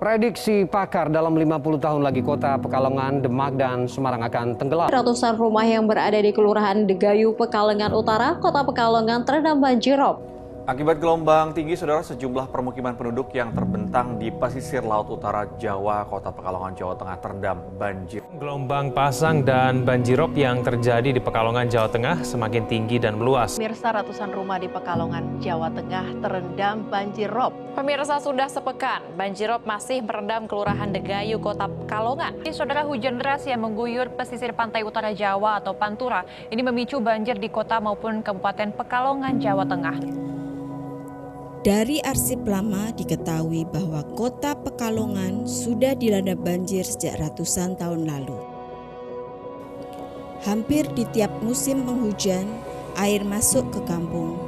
Prediksi pakar dalam 50 tahun lagi kota Pekalongan, Demak, dan Semarang akan tenggelam. Ratusan rumah yang berada di Kelurahan Degayu, Pekalongan Utara, Kota Pekalongan terendam banjirop. Akibat gelombang tinggi, saudara, sejumlah permukiman penduduk yang terbentang di pesisir laut utara Jawa, Kota Pekalongan, Jawa Tengah terendam banjir. Gelombang pasang dan banjirop yang terjadi di Pekalongan, Jawa Tengah semakin tinggi dan meluas. Pemirsa, ratusan rumah di Pekalongan, Jawa Tengah terendam banjirop. Pemirsa, sudah sepekan, banjirop masih merendam Kelurahan Degayu, Kota Pekalongan. Saudara, hujan deras yang mengguyur pesisir pantai utara Jawa atau Pantura ini memicu banjir di kota maupun Kabupaten Pekalongan, Jawa Tengah. Dari arsip lama diketahui bahwa kota Pekalongan sudah dilanda banjir sejak ratusan tahun lalu. Hampir di tiap musim penghujan, air masuk ke kampung.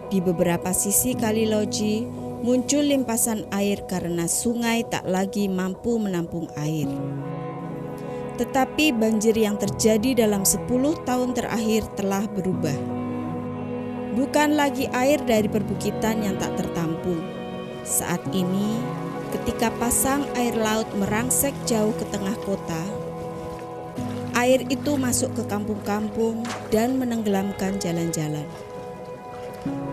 Di beberapa sisi Kali Loji muncul limpasan air karena sungai tak lagi mampu menampung air. Tetapi banjir yang terjadi dalam 10 tahun terakhir telah berubah. Bukan lagi air dari perbukitan yang tak tertampung. Saat ini, ketika pasang air laut merangsek jauh ke tengah kota, air itu masuk ke kampung-kampung dan menenggelamkan jalan-jalan.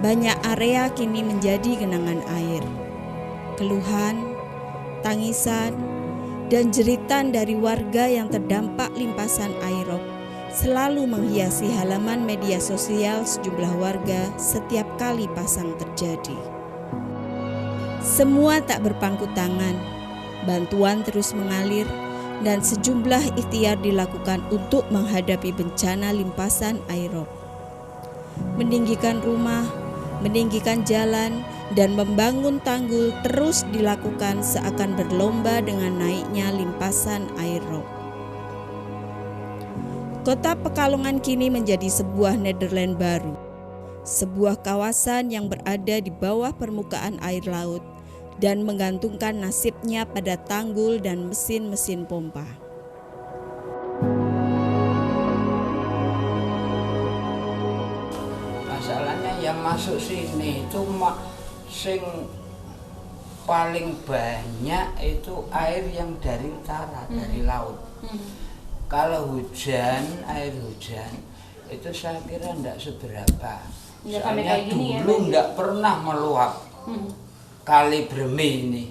Banyak area kini menjadi genangan air. Keluhan, tangisan, dan jeritan dari warga yang terdampak limpasan airop selalu menghiasi halaman media sosial sejumlah warga setiap kali pasang terjadi. Semua tak berpangku tangan, bantuan terus mengalir dan sejumlah ikhtiar dilakukan untuk menghadapi bencana limpasan airop. Meninggikan rumah, meninggikan jalan, dan membangun tanggul terus dilakukan seakan berlomba dengan naiknya limpasan airop. Kota Pekalongan kini menjadi sebuah Nederland baru, sebuah kawasan yang berada di bawah permukaan air laut dan menggantungkan nasibnya pada tanggul dan mesin-mesin pompa. Masalahnya yang masuk sini itu sing paling banyak itu air yang dari utara, dari laut. Kalau hujan, air hujan itu saya kira tidak seberapa. Soalnya dulu tidak pernah meluap Kali Bremi ini.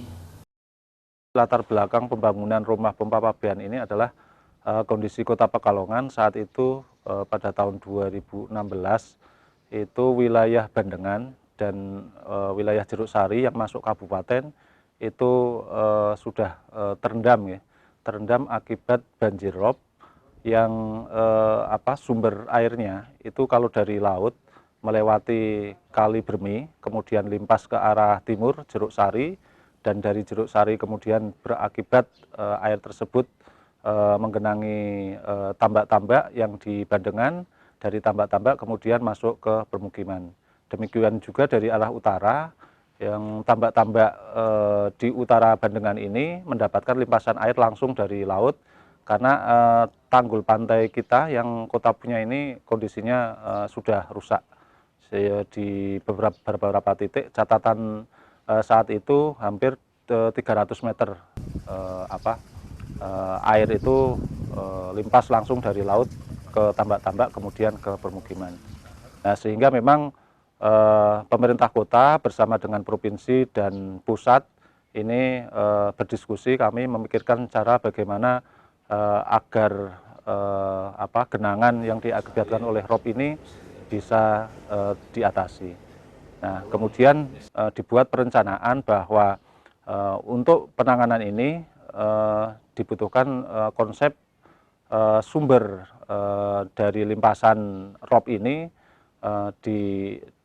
Latar belakang pembangunan rumah pompa pabean ini adalah kondisi kota Pekalongan saat itu pada tahun 2016 itu wilayah Bandengan dan wilayah Jeruk Sari yang masuk kabupaten itu sudah terendam akibat banjirop yang sumber airnya itu kalau dari laut melewati Kali Bremi, kemudian limpas ke arah timur Jeruk Sari, dan dari Jeruk Sari kemudian berakibat air tersebut menggenangi tambak-tambak yang di Bandengan, dari tambak-tambak kemudian masuk ke permukiman. Demikian juga dari arah utara, yang tambak-tambak di utara Bandengan ini mendapatkan limpasan air langsung dari laut, karena tanggul pantai kita yang kota punya ini kondisinya sudah rusak. Di beberapa titik catatan saat itu hampir 300 meter air itu limpas langsung dari laut ke tambak-tambak kemudian ke permukiman. Nah, sehingga memang pemerintah kota bersama dengan provinsi dan pusat ini berdiskusi, kami memikirkan cara bagaimana agar genangan yang diakibatkan oleh rob ini bisa diatasi. Nah, kemudian dibuat perencanaan bahwa untuk penanganan ini dibutuhkan konsep sumber dari limpasan rob ini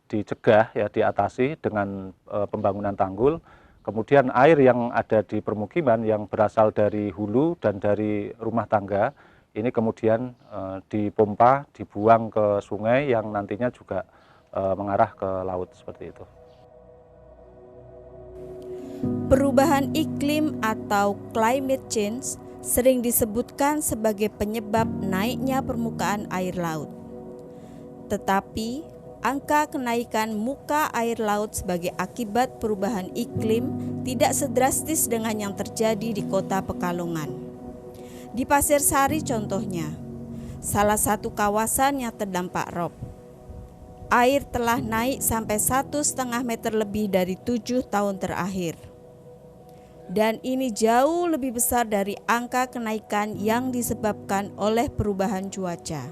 dicegah, ya, diatasi dengan pembangunan tanggul. Kemudian air yang ada di permukiman yang berasal dari hulu dan dari rumah tangga ini kemudian dipompa, dibuang ke sungai yang nantinya juga mengarah ke laut seperti itu. Perubahan iklim atau climate change sering disebutkan sebagai penyebab naiknya permukaan air laut. Tetapi angka kenaikan muka air laut sebagai akibat perubahan iklim tidak sedrastis dengan yang terjadi di Kota Pekalongan. Di Pasir Sari contohnya, salah satu kawasan yang terdampak rob, air telah naik sampai 1,5 meter lebih dari 7 tahun terakhir. Dan ini jauh lebih besar dari angka kenaikan yang disebabkan oleh perubahan cuaca.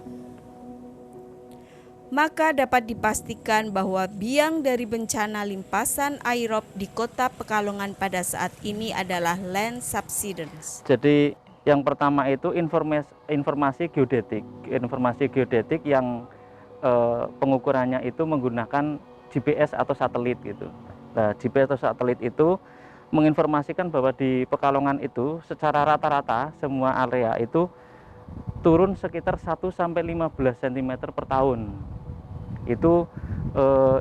Maka dapat dipastikan bahwa biang dari bencana limpasan air rob di Kota Pekalongan pada saat ini adalah land subsidence. Jadi yang pertama itu informasi geodetik. Informasi geodetik yang pengukurannya itu menggunakan GPS atau satelit gitu. Nah, GPS atau satelit itu menginformasikan bahwa di Pekalongan itu secara rata-rata semua area itu turun sekitar 1-15 cm per tahun. Itu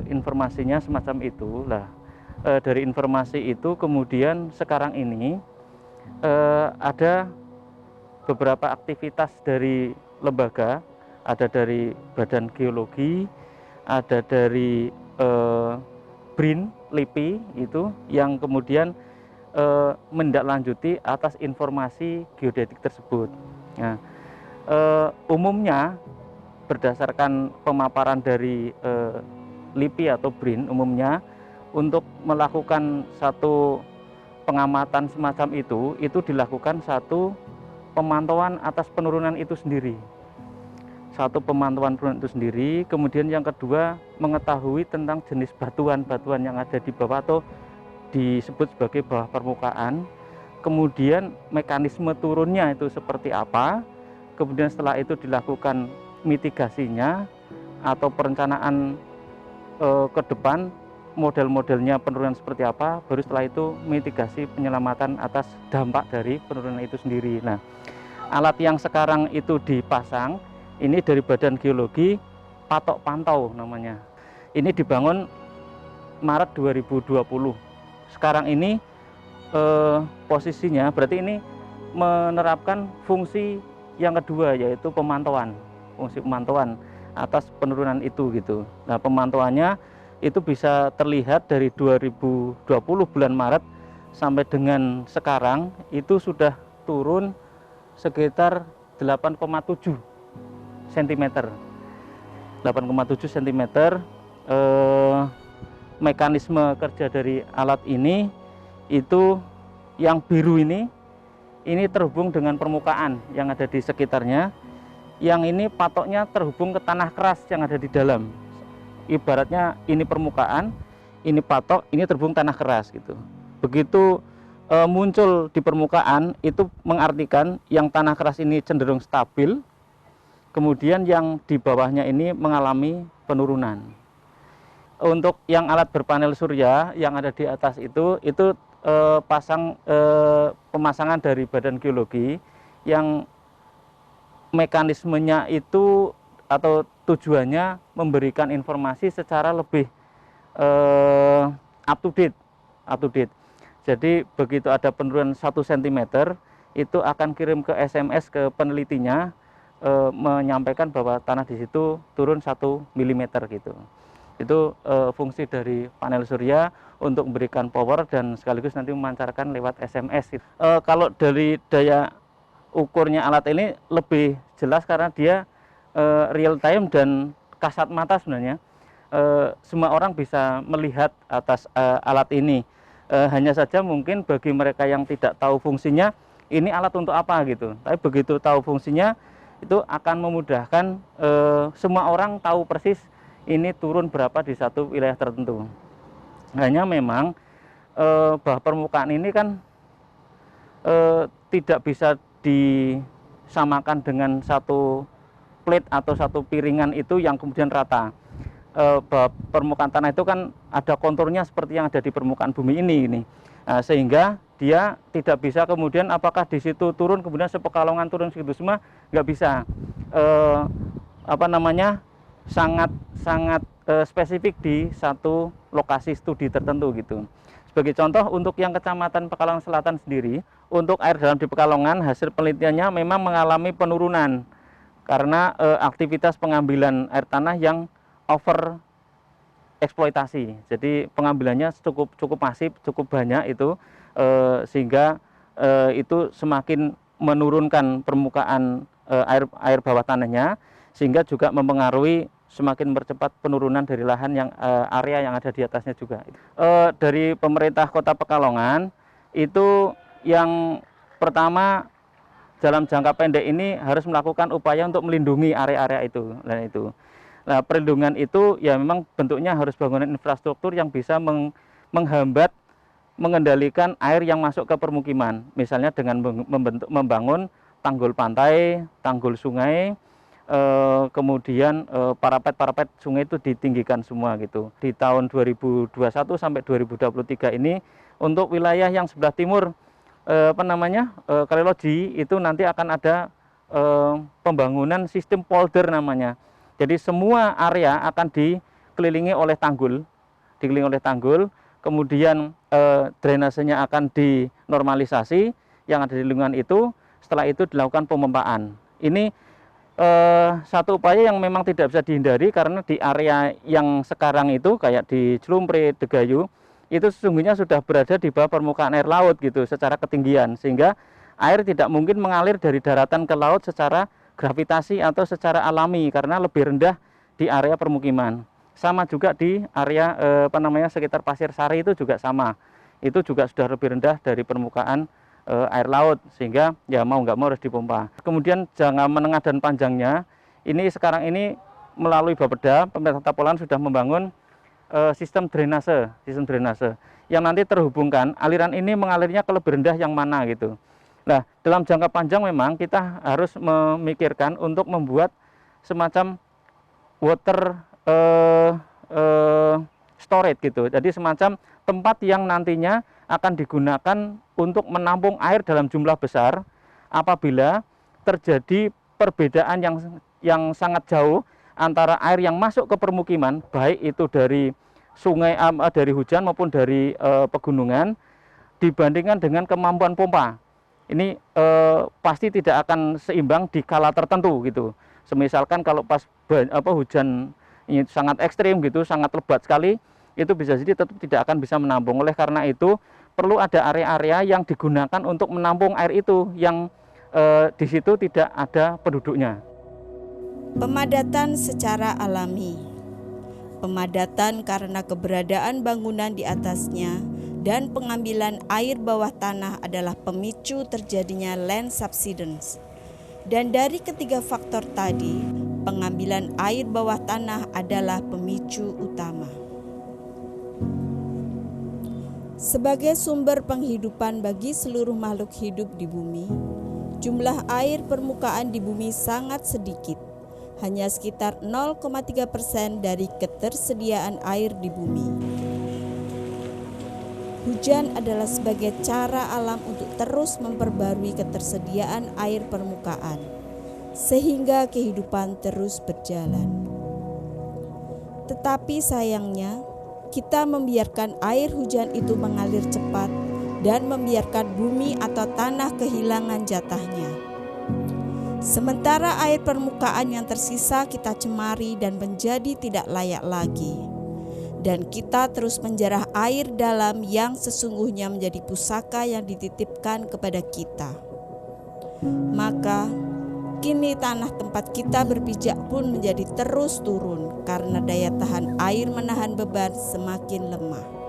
informasinya semacam itu. Lah, dari informasi itu kemudian sekarang ini ada beberapa aktivitas dari lembaga, ada dari Badan Geologi, ada dari BRIN, LIPI itu yang kemudian menindaklanjuti atas informasi geodetik tersebut. Nah, umumnya berdasarkan pemaparan dari LIPI atau BRIN, umumnya untuk melakukan satu pengamatan semacam itu dilakukan satu pemantauan atas penurunan itu sendiri. Satu pemantauan penurunan itu sendiri, kemudian yang kedua mengetahui tentang jenis batuan-batuan yang ada di bawah atau disebut sebagai bawah permukaan, kemudian mekanisme turunnya itu seperti apa, kemudian setelah itu dilakukan mitigasinya atau perencanaan ke depan model-modelnya penurunan seperti apa, baru setelah itu mitigasi penyelamatan atas dampak dari penurunan itu sendiri. Nah, alat yang sekarang itu dipasang ini dari Badan Geologi, patok pantau namanya. Ini dibangun Maret 2020. Sekarang ini posisinya berarti ini menerapkan fungsi yang kedua, yaitu pemantauan. Fungsi pemantauan atas penurunan itu gitu. Nah, pemantauannya itu bisa terlihat dari 2020 bulan Maret sampai dengan sekarang itu sudah turun sekitar 8,7 cm. 8,7 cm. Mekanisme kerja dari alat ini itu yang biru ini terhubung dengan permukaan yang ada di sekitarnya. Yang ini patoknya terhubung ke tanah keras yang ada di dalam. Ibaratnya ini permukaan, ini patok, ini terhubung tanah keras gitu. Begitu muncul di permukaan itu mengartikan yang tanah keras ini cenderung stabil, kemudian yang di bawahnya ini mengalami penurunan. Untuk yang alat berpanel surya yang ada di atas itu pemasangan dari Badan Geologi yang mekanismenya itu atau tujuannya memberikan informasi secara lebih up to date. Jadi begitu ada penurunan 1 cm itu akan kirim ke SMS ke penelitinya menyampaikan bahwa tanah di situ turun 1 mm gitu. Itu fungsi dari panel surya untuk memberikan power dan sekaligus nanti memancarkan lewat SMS. Kalau dari daya ukurnya alat ini lebih jelas karena dia real time dan kasat mata sebenarnya. Semua orang bisa melihat atas alat ini. Hanya saja mungkin bagi mereka yang tidak tahu fungsinya, ini alat untuk apa gitu. Tapi begitu tahu fungsinya, itu akan memudahkan semua orang tahu persis ini turun berapa di satu wilayah tertentu. Hanya memang bawah permukaan ini kan tidak bisa disamakan dengan satu plate atau satu piringan itu yang kemudian rata. Permukaan tanah itu kan ada konturnya seperti yang ada di permukaan bumi ini. Nah, sehingga dia tidak bisa kemudian apakah di situ turun kemudian sepekalongan turun segitu semua, nggak bisa. Sangat spesifik di satu lokasi studi tertentu gitu. Sebagai contoh untuk yang Kecamatan Pekalongan Selatan sendiri, untuk air dalam di Pekalongan hasil penelitiannya memang mengalami penurunan karena aktivitas pengambilan air tanah yang over eksploitasi. Jadi pengambilannya cukup masif, cukup banyak itu, sehingga itu semakin menurunkan permukaan air bawah tanahnya, sehingga juga mempengaruhi semakin mempercepat penurunan dari lahan yang area yang ada di atasnya juga. Dari pemerintah Kota Pekalongan itu yang pertama dalam jangka pendek ini harus melakukan upaya untuk melindungi area-area itu. Nah, perlindungan itu ya memang bentuknya harus bangunan infrastruktur yang bisa menghambat, mengendalikan air yang masuk ke permukiman. Misalnya dengan membangun tanggul pantai, tanggul sungai, kemudian parapet sungai itu ditinggikan semua gitu. Di tahun 2021 sampai 2023 ini untuk wilayah yang sebelah timur Kaliloji itu nanti akan ada pembangunan sistem polder namanya. Jadi semua area akan dikelilingi oleh tanggul, kemudian drainasenya akan dinormalisasi yang ada di lingkungan itu. Setelah itu dilakukan pemompaan. Ini satu upaya yang memang tidak bisa dihindari karena di area yang sekarang itu kayak di Celumprit, Degayu itu sesungguhnya sudah berada di bawah permukaan air laut gitu secara ketinggian, sehingga air tidak mungkin mengalir dari daratan ke laut secara gravitasi atau secara alami karena lebih rendah di area permukiman. Sama juga di area sekitar Pasir Sari itu juga sama. Itu juga sudah lebih rendah dari permukaan air laut, sehingga ya mau nggak mau harus dipompa. Kemudian jangka menengah dan panjangnya ini sekarang ini melalui Bapeda, pemerintah Tapolan sudah membangun sistem drainase yang nanti terhubungkan aliran ini mengalirnya ke lebih rendah yang mana gitu. Nah, dalam jangka panjang memang kita harus memikirkan untuk membuat semacam water storage gitu. Jadi semacam tempat yang nantinya akan digunakan untuk menampung air dalam jumlah besar apabila terjadi perbedaan yang sangat jauh antara air yang masuk ke permukiman, baik itu dari sungai, dari hujan maupun dari pegunungan, dibandingkan dengan kemampuan pompa. Ini pasti tidak akan seimbang di kala tertentu gitu. Semisalkan kalau pas hujan ini sangat ekstrim gitu, sangat lebat sekali, itu bisa jadi tetap tidak akan bisa menampung. Oleh karena itu perlu ada area-area yang digunakan untuk menampung air itu yang di situ tidak ada penduduknya. Pemadatan secara alami. Pemadatan karena keberadaan bangunan di atasnya dan pengambilan air bawah tanah adalah pemicu terjadinya land subsidence. Dan dari ketiga faktor tadi, pengambilan air bawah tanah adalah pemicu utama. Sebagai sumber penghidupan bagi seluruh makhluk hidup di bumi, jumlah air permukaan di bumi sangat sedikit, hanya sekitar 0,3% dari ketersediaan air di bumi. Hujan adalah sebagai cara alam untuk terus memperbarui ketersediaan air permukaan, sehingga kehidupan terus berjalan. Tetapi sayangnya, kita membiarkan air hujan itu mengalir cepat dan membiarkan bumi atau tanah kehilangan jatahnya. Sementara air permukaan yang tersisa kita cemari dan menjadi tidak layak lagi. Dan kita terus menjarah air dalam yang sesungguhnya menjadi pusaka yang dititipkan kepada kita. Maka kini tanah tempat kita berpijak pun menjadi terus turun karena daya tahan air menahan beban semakin lemah.